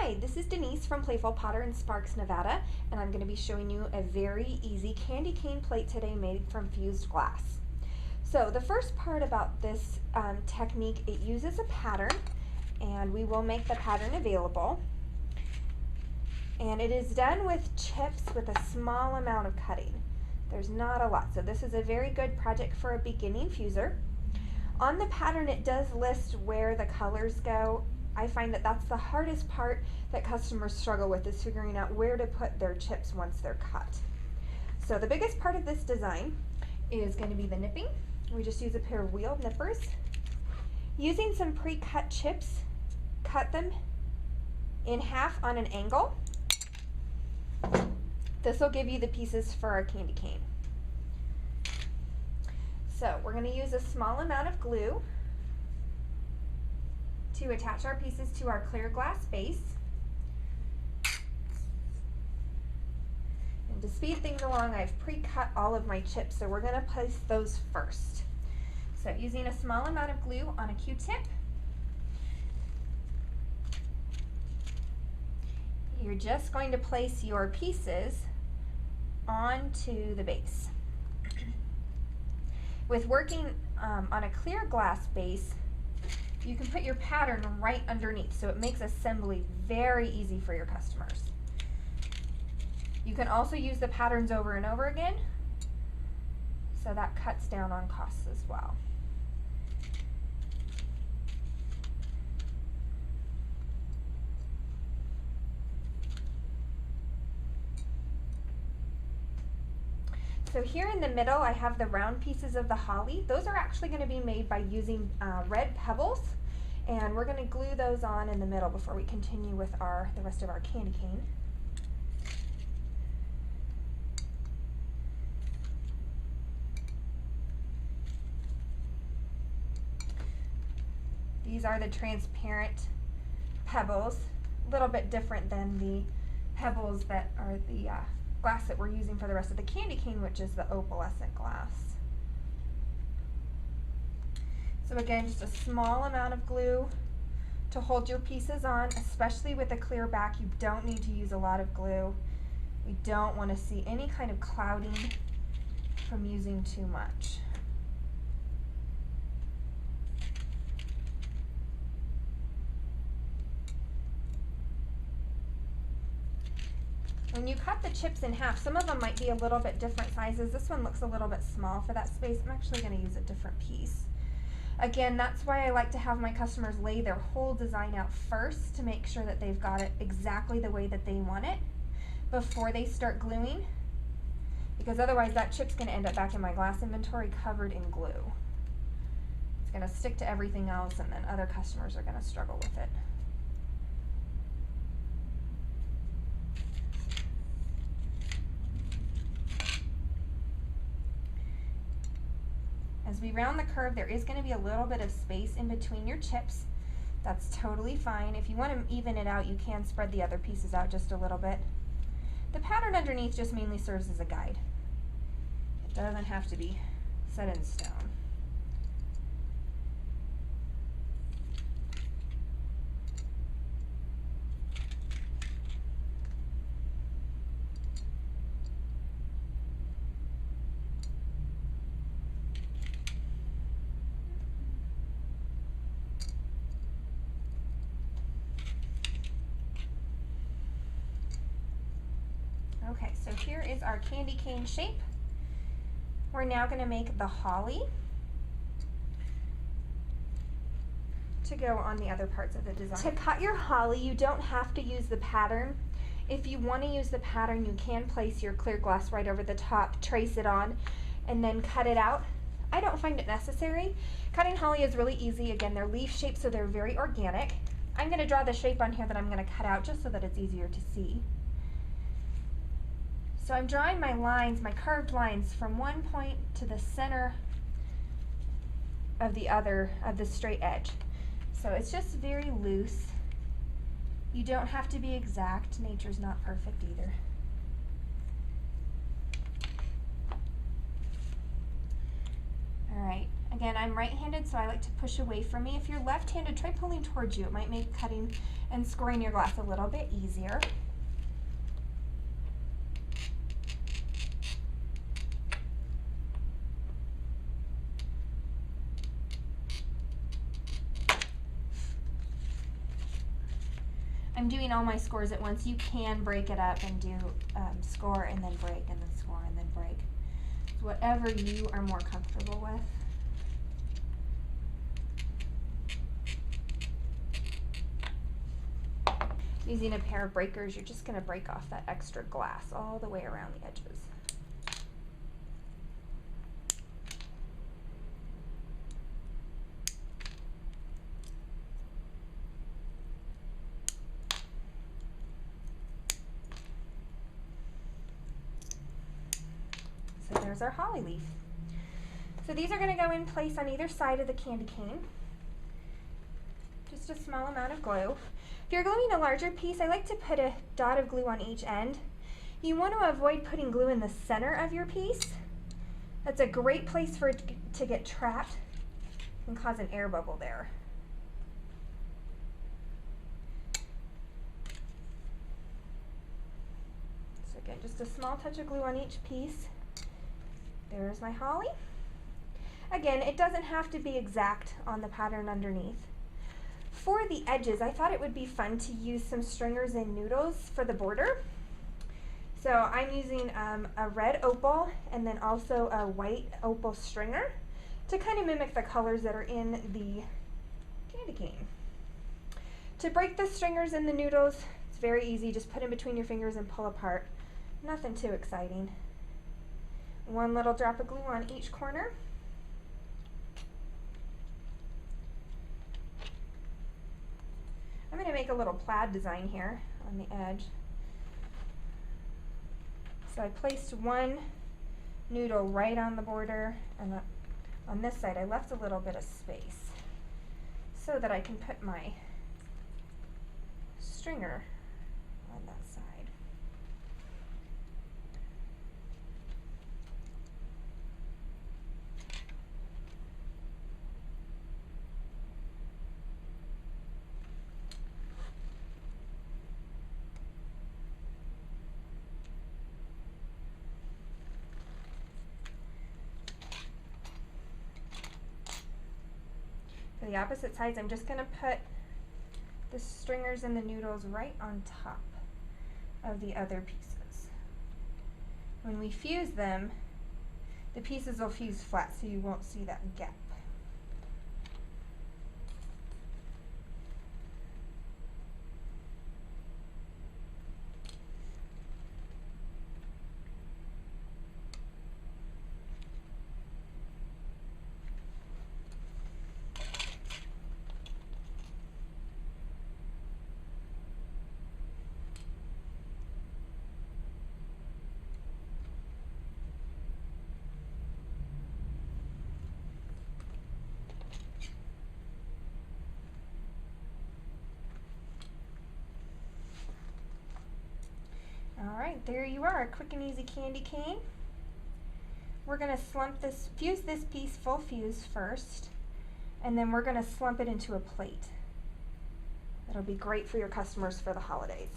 Hi, this is Denise from Playful Potter in Sparks, Nevada, and I'm going to be showing you a very easy candy cane plate today made from fused glass. So the first part about this technique, it uses a pattern, and we will make the pattern available. And it is done with chips with a small amount of cutting. There's not a lot, so this is a very good project for a beginning fuser. On the pattern, it does list where the colors go. I find that that's the hardest part that customers struggle with, is figuring out where to put their chips once they're cut. So the biggest part of this design is going to be the nipping. We just use a pair of wheeled nippers. Using some pre-cut chips, cut them in half on an angle. This will give you the pieces for our candy cane. So we're going to use a small amount of glue to attach our pieces to our clear glass base. And to speed things along, I've pre-cut all of my chips, so we're going to place those first. So using a small amount of glue on a Q-tip, you're just going to place your pieces onto the base. With working on a clear glass base, you can put your pattern right underneath, so it makes assembly very easy for your customers. You can also use the patterns over and over again, so that cuts down on costs as well. So here in the middle, I have the round pieces of the holly. Those are actually going to be made by using red pebbles, and we're going to glue those on in the middle before we continue with the rest of our candy cane. These are the transparent pebbles, a little bit different than the pebbles that are the glass that we're using for the rest of the candy cane, which is the opalescent glass. So again, just a small amount of glue to hold your pieces on, especially with a clear back. You don't need to use a lot of glue. We don't want to see any kind of clouding from using too much. When you cut the chips in half, some of them might be a little bit different sizes. This one looks a little bit small for that space. I'm actually going to use a different piece. Again, that's why I like to have my customers lay their whole design out first to make sure that they've got it exactly the way that they want it before they start gluing, because otherwise that chip's going to end up back in my glass inventory covered in glue. It's going to stick to everything else, and then other customers are going to struggle with it. As we round the curve, there is going to be a little bit of space in between your chips. That's totally fine. If you want to even it out, you can spread the other pieces out just a little bit. The pattern underneath just mainly serves as a guide. It doesn't have to be set in stone. Okay, so here is our candy cane shape. We're now going to make the holly to go on the other parts of the design. To cut your holly, you don't have to use the pattern. If you want to use the pattern, you can place your clear glass right over the top, trace it on, and then cut it out. I don't find it necessary. Cutting holly is really easy. Again, they're leaf shaped, so they're very organic. I'm going to draw the shape on here that I'm going to cut out just so that it's easier to see. So I'm drawing my lines, my curved lines, from one point to the center of the straight edge. So it's just very loose. You don't have to be exact. Nature's not perfect either. All right, Again, I'm right-handed, so I like to push away from me. If you're left-handed, try pulling towards you. It might make cutting and scoring your glass a little bit easier. I'm doing all my scores at once. You can break it up and do score and then break and then score and then break. So whatever you are more comfortable with. Using a pair of breakers, you're just going to break off that extra glass all the way around the edges. So there's our holly leaf. So these are going to go in place on either side of the candy cane. Just a small amount of glue. If you're gluing a larger piece, I like to put a dot of glue on each end. You want to avoid putting glue in the center of your piece. That's a great place for it to get trapped and cause an air bubble there. So again, just a small touch of glue on each piece. There's my holly. Again, it doesn't have to be exact on the pattern underneath. For the edges, I thought it would be fun to use some stringers and noodles for the border. So I'm using a red opal and then also a white opal stringer to kind of mimic the colors that are in the candy cane. To break the stringers and the noodles, it's very easy. Just put in between your fingers and pull apart. Nothing too exciting. One little drop of glue on each corner. I'm going to make a little plaid design here on the edge. So I placed one noodle right on the border, and on this side I left a little bit of space so that I can put my stringer on that side. For the opposite sides, I'm just going to put the stringers and the noodles right on top of the other pieces. When we fuse them, the pieces will fuse flat so you won't see that gap. Alright, there you are, a quick and easy candy cane. We're going to fuse this piece full fuse first, and then we're going to slump it into a plate. That'll be great for your customers for the holidays.